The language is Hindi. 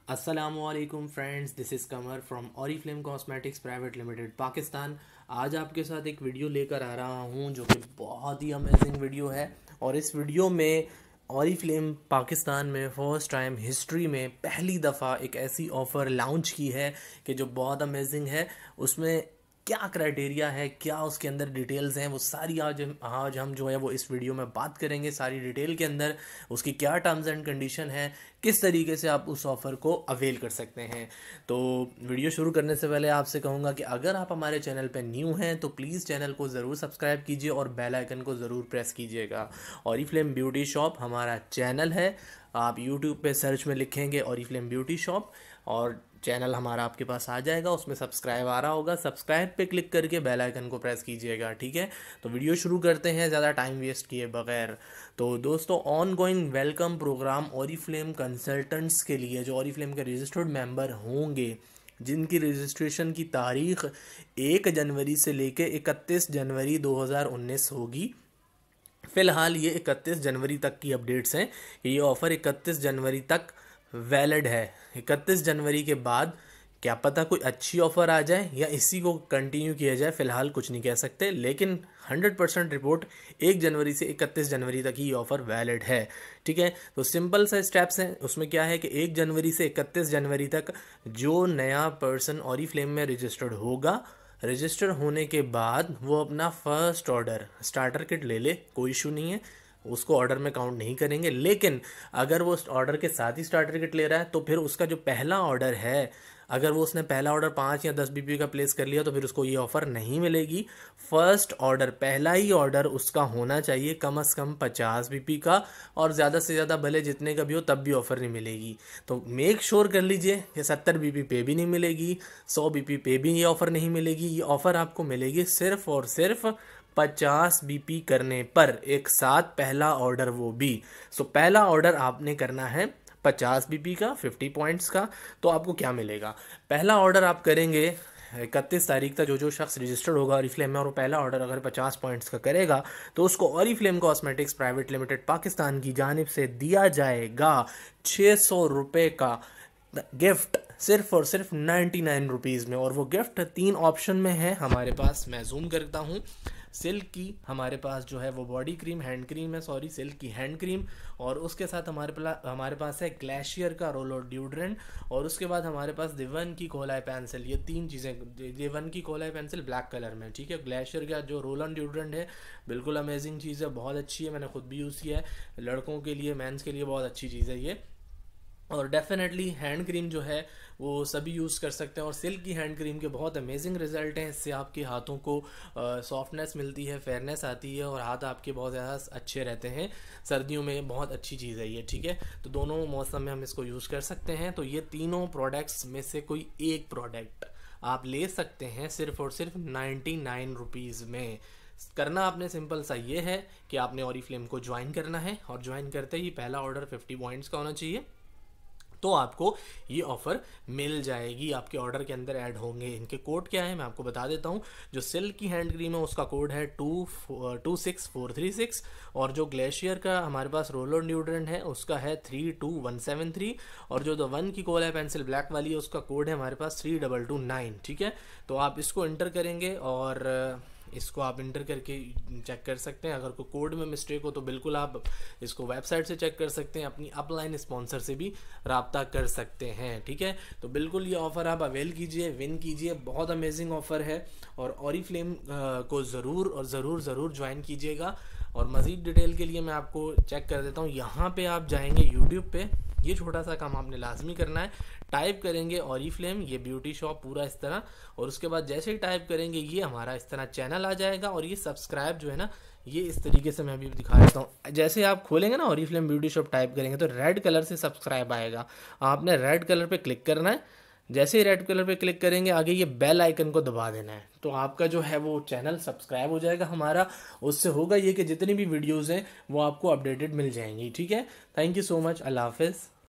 अस्सलामुअलैकुम friends, this is Qamar from Oriflame cosmetics private limited Pakistan. आज आपके साथ एक वीडियो लेकर आ रहा हूं जो कि बहुत ही अमेजिंग वीडियो है। और इस वीडियो में ऑरिफ्लेम पाकिस्तान में फर्स्ट टाइम हिस्ट्री में पहली दफ़ा एक ऐसी ऑफ़र लॉन्च की है कि जो बहुत अमेजिंग है। उसमें क्या क्राइटेरिया है, क्या उसके अंदर डिटेल्स हैं, वो सारी आज हम जो है वो इस वीडियो में बात करेंगे सारी डिटेल के अंदर। उसकी क्या टर्म्स एंड कंडीशन है, किस तरीके से आप उस ऑफ़र को अवेल कर सकते हैं। तो वीडियो शुरू करने से पहले आपसे कहूँगा कि अगर आप हमारे चैनल पर न्यू हैं तो प्लीज़ चैनल को ज़रूर सब्सक्राइब कीजिए और बेल आइकन को ज़रूर प्रेस कीजिएगा। ऑरिफ्लेम ब्यूटी शॉप हमारा चैनल है। आप यूट्यूब पे सर्च में लिखेंगे ऑरिफ्लेम ब्यूटी शॉप और चैनल हमारा आपके पास आ जाएगा। उसमें सब्सक्राइब आ रहा होगा, सब्सक्राइब पे क्लिक करके बेल आइकन को प्रेस कीजिएगा। ठीक है, तो वीडियो शुरू करते हैं ज़्यादा टाइम वेस्ट किए बगैर। तो दोस्तों, ongoing welcome program Oriflame consultants के लिए जो ऑरिफ्लेम के रजिस्टर्ड मेंबर होंगे, जिनकी रजिस्ट्रेशन की तारीख 1 जनवरी से लेके 31 जनवरी 2019 होगी। फ़िलहाल ये 31 जनवरी तक की अपडेट्स हैं कि ये ऑफ़र 31 जनवरी तक वैलिड है। 31 जनवरी के बाद क्या पता कोई अच्छी ऑफ़र आ जाए या इसी को कंटिन्यू किया जाए, फ़िलहाल कुछ नहीं कह सकते। लेकिन 100% रिपोर्ट 1 जनवरी से 31 जनवरी तक ही ऑफ़र वैलिड है। ठीक है, तो सिंपल सा स्टेप्स हैं। उसमें क्या है कि 1 जनवरी से 31 जनवरी तक जो नया पर्सन ऑरिफ्लेम में रजिस्टर्ड होगा, रजिस्टर होने के बाद वो अपना फर्स्ट ऑर्डर स्टार्टर किट ले ले, कोई इशू नहीं है, उसको ऑर्डर में काउंट नहीं करेंगे। लेकिन अगर वो ऑर्डर के साथ ही स्टार्टर किट ले रहा है तो फिर उसका जो पहला ऑर्डर है, अगर वो उसने पहला ऑर्डर 5 या 10 बीपी का प्लेस कर लिया तो फिर उसको ये ऑफ़र नहीं मिलेगी। फर्स्ट ऑर्डर, पहला ही ऑर्डर उसका होना चाहिए कम से कम 50 बीपी का, और ज़्यादा से ज़्यादा भले जितने का भी हो तब भी ऑफ़र नहीं मिलेगी। तो मेक श्योर कर लीजिए कि 70 बीपी पे भी नहीं मिलेगी, 100 बीपी पे भी ये ऑफ़र नहीं मिलेगी। ये ऑफ़र आपको मिलेगी सिर्फ और सिर्फ 50 बीपी करने पर, एक साथ पहला ऑर्डर वो भी। सो पहला ऑर्डर आपने करना है 50 बीपी का, 50 पॉइंट्स का। तो आपको क्या मिलेगा, पहला ऑर्डर आप करेंगे 31 तारीख तक। जो शख्स रजिस्टर्ड होगा ऑरिफ्लेम में और वो पहला ऑर्डर अगर 50 पॉइंट्स का करेगा तो उसको Oriflame cosmetics private limited Pakistan की जानिब से दिया जाएगा 600 रुपये का गिफ्ट, सिर्फ और सिर्फ 99 रुपीज़ में। और वो गिफ्ट 3 ऑप्शन में है हमारे पास। मैं जूम करता हूँ। सिल्क की हमारे पास जो है वो बॉडी क्रीम, हैंड क्रीम है, सॉरी सिल्क की हैंड क्रीम, और उसके साथ हमारे पास है ग्लेशियर का रोल और ड्यूड्रेंट, और उसके बाद हमारे पास दिवन की कोलाई पेंसिल। ये 3 चीज़ें, दिवन की कोलाई पेंसिल ब्लैक कलर में, ठीक है। ग्लेशियर का जो रोल ऑन ड्यूड्रेंट है, बिल्कुल अमेजिंग चीज़ है, बहुत अच्छी है, मैंने खुद भी यूज़ किया है। लड़कों के लिए, मेंस के लिए बहुत अच्छी चीज़ है ये। और डेफिनेटली हैंड क्रीम जो है वो सभी यूज़ कर सकते हैं, और सिल्क की हैंड क्रीम के बहुत अमेजिंग रिजल्ट हैं। इससे आपके हाथों को सॉफ्टनेस मिलती है, फेयरनेस आती है, और हाथ आपके बहुत ज़्यादा अच्छे रहते हैं। सर्दियों में बहुत अच्छी चीज़ है ये, ठीक है। तो दोनों मौसम में हम इसको यूज़ कर सकते हैं। तो ये तीनों प्रोडक्ट्स में से कोई एक प्रोडक्ट आप ले सकते हैं सिर्फ और सिर्फ 99 रुपीज़ में। करना आपने सिंपल सा ये है कि आपने ऑरिफ्लेम को ज्वाइन करना है, और ज्वाइन करते ही पहला ऑर्डर 50 पॉइंट्स का होना चाहिए, तो आपको ये ऑफ़र मिल जाएगी, आपके ऑर्डर के अंदर ऐड होंगे। इनके कोड क्या है मैं आपको बता देता हूँ। जो सिल्क की हैंड क्रीम है उसका कोड है 26436, और जो ग्लेशियर का हमारे पास रोल ऑन ड्यूड्रेंट है उसका है 32173, और जो द वन की कोलाई पेंसिल ब्लैक वाली है उसका कोड है हमारे पास 3229। ठीक है, तो आप इसको इंटर करेंगे और इसको आप इंटर करके चेक कर सकते हैं। अगर कोई कोड में मिस्टेक हो तो बिल्कुल आप इसको वेबसाइट से चेक कर सकते हैं, अपनी अपलाइन स्पॉन्सर से भी राब्ता कर सकते हैं। ठीक है, तो बिल्कुल ये ऑफ़र आप अवेल कीजिए, विन कीजिए, बहुत अमेजिंग ऑफ़र है। और ऑरिफ्लेम को ज़रूर और ज़रूर ज्वाइन कीजिएगा। और मज़ीद डिटेल के लिए मैं आपको चेक कर देता हूँ। यहाँ पे आप जाएंगे यूट्यूब पे, ये छोटा सा काम आपने लाजमी करना है। टाइप करेंगे ऑरिफ्लेम, ये ब्यूटी शॉप पूरा इस तरह, और उसके बाद जैसे ही टाइप करेंगे ये हमारा इस तरह चैनल आ जाएगा। और ये सब्सक्राइब जो है ना, ये इस तरीके से मैं अभी दिखा देता हूँ। जैसे आप खोलेंगे ना ऑरिफ्लेम ब्यूटी शॉप टाइप करेंगे तो रेड कलर से सब्सक्राइब आएगा, आपने रेड कलर पे क्लिक करना है। जैसे ही रेड कलर पे क्लिक करेंगे आगे ये बेल आइकन को दबा देना है, तो आपका जो है वो चैनल सब्सक्राइब हो जाएगा हमारा। उससे होगा ये कि जितनी भी वीडियोज़ हैं वो आपको अपडेटेड मिल जाएंगी। ठीक है, थैंक यू सो मच, अल्लाह हाफिज़।